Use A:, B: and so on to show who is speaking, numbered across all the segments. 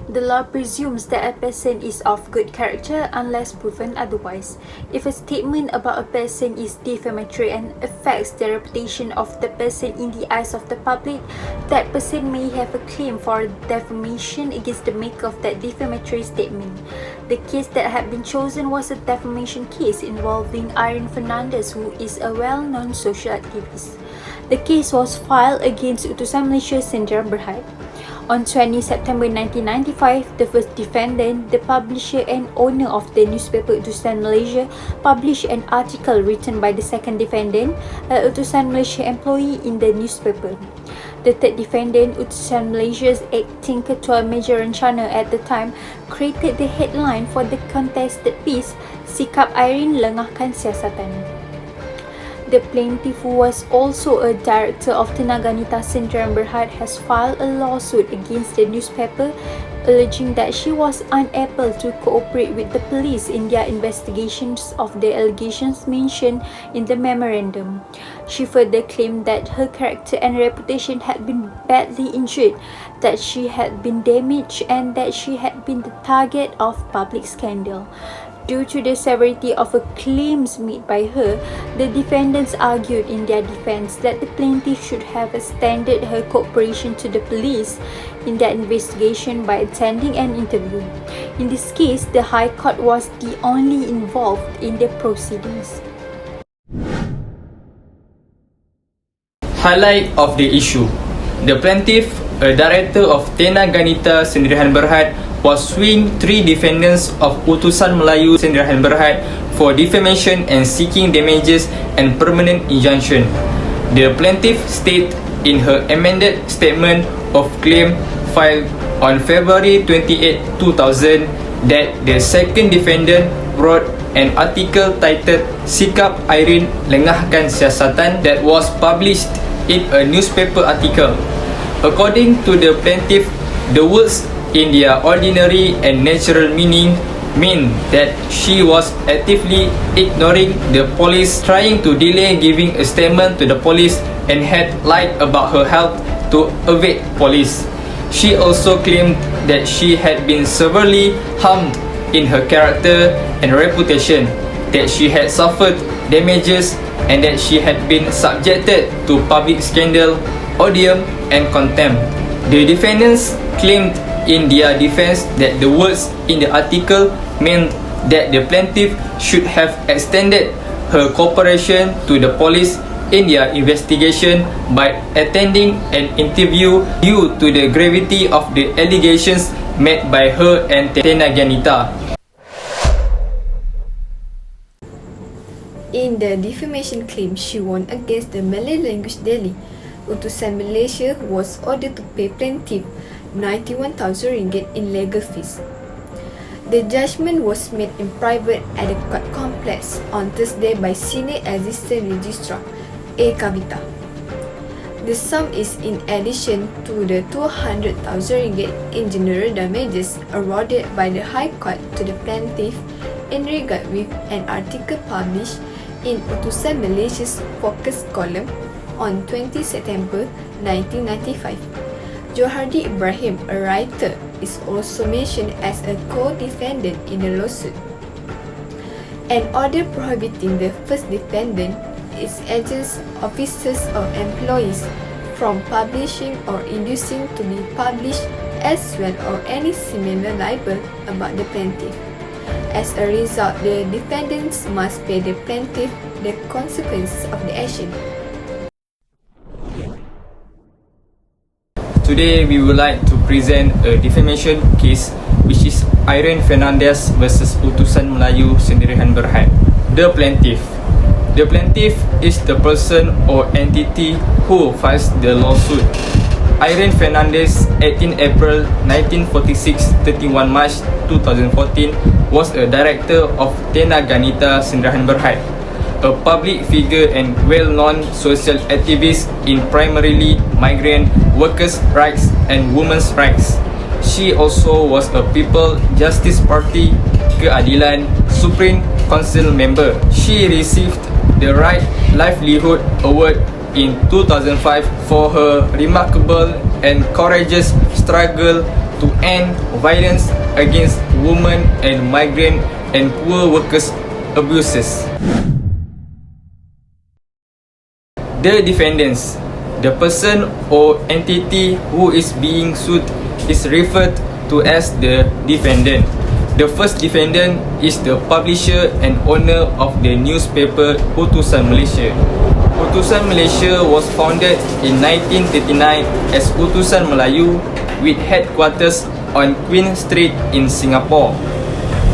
A: The law presumes that a person is of good character unless proven otherwise. If a statement about a person is defamatory and affects the reputation of the person in the eyes of the public, that person may have a claim for defamation against the maker of that defamatory statement. The case that had been chosen was a defamation case involving Irene Fernandez, who is a well-known social activist. The case was filed against Utusan Malaysia Sdn Bhd. On 20 September 1995, the first defendant, the publisher and owner of the newspaper Utusan Malaysia, published an article written by the second defendant, a Utusan Malaysia employee in the newspaper. The third defendant, Utusan Malaysia's acting Ketua Meja Rencana at the time, created the headline for the contested piece, Sikap Irene Lengahkan Siasatan. The plaintiff, who was also a director of Tenaga Nita Sdn Bhd, has filed a lawsuit against the newspaper, alleging that she was unable to cooperate with the police in their investigations of the allegations mentioned in the memorandum. She further claimed that her character and reputation had been badly injured, that she had been damaged, and that she had been the target of public scandal. Due to the severity of the claims made by her, the defendants argued in their defense that the plaintiff should have extended her cooperation to the police in their investigation by attending an interview. In this case, the High Court was the only involved in the proceedings.
B: Highlight of the issue. The plaintiff, a director of Tenaga Nita Sdn Bhd, was suing three defendants of Utusan Melayu Sdn Bhd for defamation and seeking damages and permanent injunction. The plaintiff stated in her amended statement of claim filed on February 28, 2000 that the second defendant wrote an article titled Sikap Irene Lengahkan Siasatan that was published in a newspaper article. According to the plaintiff, the words in their ordinary and natural meaning mean that she was actively ignoring the police, trying to delay giving a statement to the police, and had lied about her health to evade police. She also claimed that she had been severely harmed in her character and reputation, that she had suffered damages, and that she had been subjected to public scandal, odium, and contempt. The defendants claimed in their defense that the words in the article meant that the plaintiff should have extended her cooperation to the police in their investigation by attending an interview due to the gravity of the allegations made by her and Tenaga Nita.
C: In the defamation claim she won against the Malay language daily, Utusan Malaysia was ordered to pay plaintiff 91,000 ringgit in legal fees. The judgment was made in private at the court complex on Thursday by Senior Assistant Registrar A. Kavita. The sum is in addition to the 200,000 ringgit in general damages awarded by the High Court to the plaintiff in regard with an article published in Utusan Malaysia's Focus column on 20 September 1995. Johardi Ibrahim, a writer, is also mentioned as a co-defendant in the lawsuit. An order prohibiting the first defendant, its agents, officers or employees from publishing or inducing to be published as well or any similar libel about the plaintiff. As a result, the defendants must pay the plaintiff the consequences of the action.
B: Today, we would like to present a defamation case, which is Irene Fernandez versus Utusan Melayu Sdn Bhd. The plaintiff. The plaintiff is the person or entity who files the lawsuit. Irene Fernandez, 18 April 1946, 31 March 2014, was a director of Tenaga Nita Sdn Bhd, a public figure and well-known social activist in primarily migrant workers' rights and women's rights. She also was a People Justice Party Keadilan Supreme Council member. She received the Right Livelihood Award in 2005 for her remarkable and courageous struggle to to end violence against women and migrant and poor workers abuses. The defendants, the person or entity who is being sued is referred to as the defendant. The first defendant is the publisher and owner of the newspaper Utusan Malaysia. Utusan Malaysia was founded in 1939 as Utusan Melayu with headquarters on Queen Street in Singapore.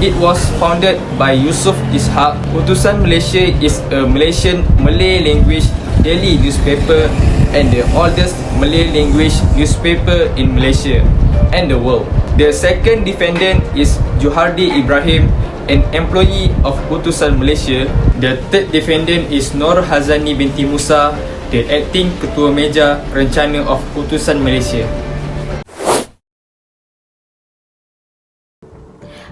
B: It was founded by Yusof Ishak. Utusan Malaysia is a Malaysian Malay language daily newspaper and the oldest Malay language newspaper in Malaysia and the world. The second defendant is Juhardi Ibrahim, an employee of Utusan Malaysia. The third defendant is Nur Hazani Binti Musa, the acting Ketua Meja Rencana of Utusan Malaysia.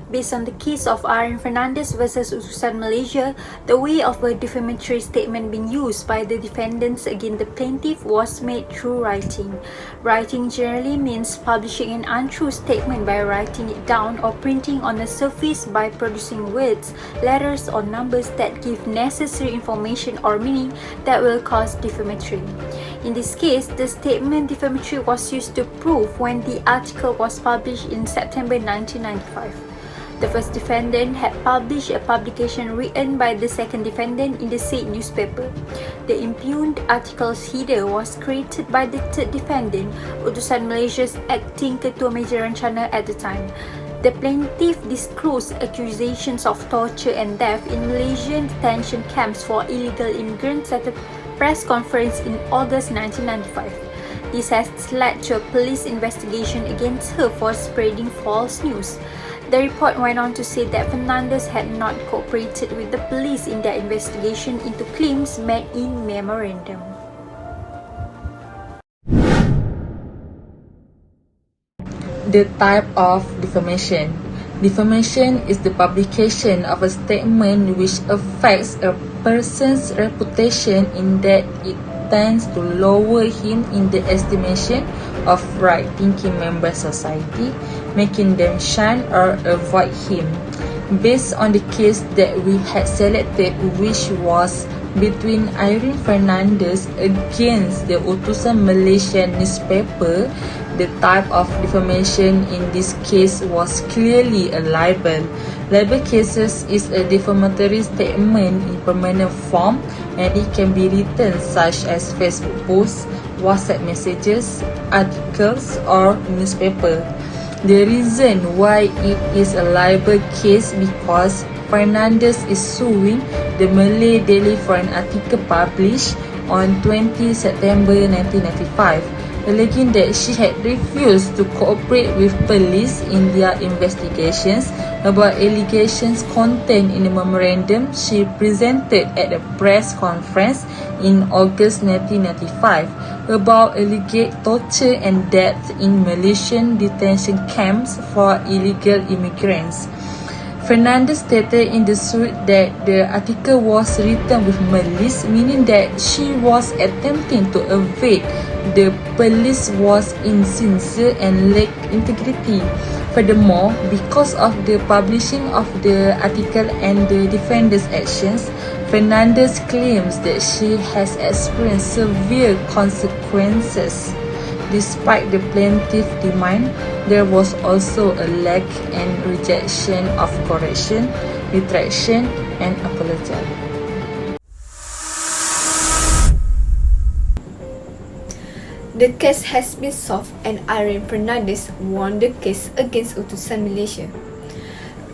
A: Based on the case of Irene Fernandez versus Utusan Malaysia, the way of a defamatory statement being used by the defendants against the plaintiff was made through writing. Writing generally means publishing an untrue statement by writing it down or printing on the surface by producing words, letters or numbers that give necessary information or meaning that will cause defamatory. In this case, the statement defamatory was used to prove when the article was published in September 1995. The first defendant had published a publication written by the second defendant in the said newspaper. The impugned article's header was created by the third defendant, Utusan Malaysia's acting Ketua Meja Rencana at the time. The plaintiff disclosed accusations of torture and death in Malaysian detention camps for illegal immigrants at a press conference in August 1995. This has led to a police investigation against her for spreading false news. The report went on to say that Fernandez had not cooperated with the police in their investigation into claims made in memorandum.
D: The type of defamation. Defamation is the publication of a statement which affects a person's reputation in that it tends to lower him in the estimation of right-thinking members of society, making them shun or avoid him. Based on the case that we had selected, which was between Irene Fernandez against the Utusan Malaysia newspaper, the type of defamation in this case was clearly a libel. Libel cases is a defamatory statement in permanent form, and it can be written such as Facebook posts, WhatsApp messages, articles, or newspaper. The reason why it is a libel case because Fernandez is suing the Malay Daily for an article published on 20 September 1995, alleging that she had refused to cooperate with police in their investigations about allegations contained in the memorandum she presented at a press conference in August 1995 about alleged torture and death in Malaysian detention camps for illegal immigrants. Fernandez stated in the suit that the article was written with malice, meaning that she was attempting to evade the police, was insincere and lacked integrity. Furthermore, because of the publishing of the article and the defendant's actions, Fernandez claims that she has experienced severe consequences. Despite the plaintiff's demand, there was also a lack and rejection of correction, retraction, and apology.
C: The case has been solved and Irene Fernandez won the case against Utusan Malaysia.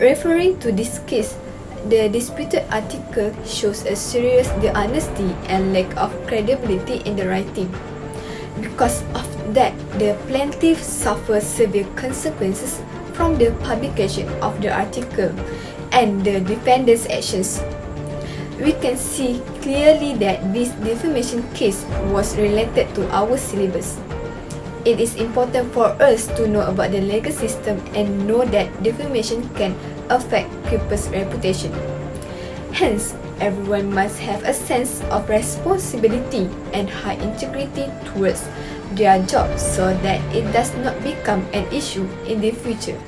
C: Referring to this case, the disputed article shows a serious dishonesty and lack of credibility in the writing. Because of that, the plaintiff suffers severe consequences from the publication of the article and the defendant's actions. We can see clearly that this defamation case was related to our syllabus. It is important for us to know about the legal system and know that defamation can affect people's reputation. Hence, Everyone must have a sense of responsibility and high integrity towards their job so that it does not become an issue in the future.